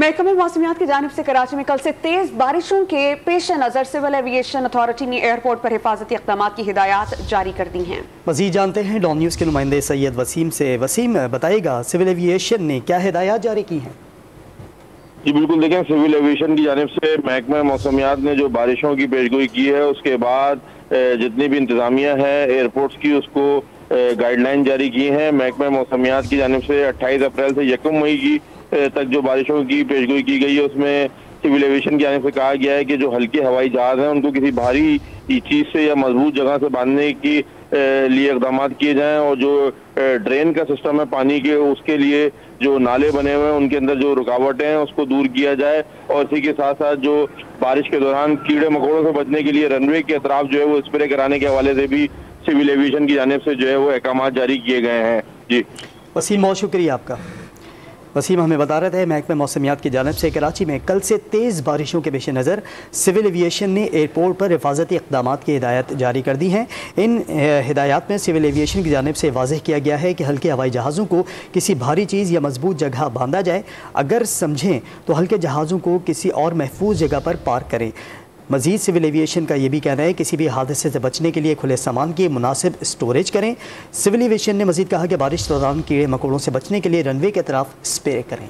महकमे मौसमियात की जानिब से कराची में कल से तेज बारिशों के पेश नज़र सिविल एविएशन अथॉरिटी ने एयरपोर्ट पर हिफाजती इक़दाम की हिदायत जारी कर दी हैं। मज़ीद जानते हैं डॉन न्यूज़ के नुमाइंदे सैयद वसीम से। वसीम, बताइएगा सिविल एविएशन ने क्या हिदायत जारी की हैं? जी बिल्कुल, देखें, सिविल एविएशन की जानिब से महकमा मौसमियात ने जो बारिशों की पेशगोई की है, उसके बाद जितनी भी इंतजामिया है एयरपोर्ट्स की, उसको गाइडलाइन जारी की हैं। महकमा मौसमियात की जानिब से 28 अप्रैल से 1 मई की तक जो बारिशों की पेशगोई की गई है, उसमें सिविल एविएशन की जानिब से कहा गया है कि जो हल्के हवाई जहाज हैं उनको किसी भारी चीज़ से या मजबूत जगह से बांधने की लिए इक़दाम किए जाएं, और जो ड्रेन का सिस्टम है पानी के, उसके लिए जो नाले बने हुए हैं उनके अंदर जो रुकावटें हैं उसको दूर किया जाए, और इसी के साथ साथ जो बारिश के दौरान कीड़े मकोड़ों से बचने के लिए रनवे के अतराफ जो है वो स्प्रे कराने के हवाले से भी सिविल एविएशन की जानिब से जो है वो अहकाम जारी किए गए हैं। जी वसीम, बहुत शुक्रिया आपका। वसीम हमें बता रहे थे महकमे मौसमियात की जानिब से कराची में कल से तेज़ बारिशों के पेश नज़र सिविल एविएशन ने एयरपोर्ट पर हिफाजती इक़दाम की हिदायत जारी कर दी हैं। इन हिदायत में सिविल एविएशन की जानिब से वाज़ेह किया गया है कि हल्के हवाई जहाज़ों को किसी भारी चीज़ या मजबूत जगह बांधा जाए, अगर समझें तो हल्के जहाज़ों को किसी और महफूज जगह पर पार्क करें। मज़ीद सिविल एविएशन का ये भी कहना है किसी भी हादसे से बचने के लिए खुले सामान की मुनासिब स्टोरेज करें। सिविल एविएशन ने मज़ीद कहा कि बारिश के दौरान कीड़े मकोड़ों से बचने के लिए रनवे के तरफ स्प्रे करें।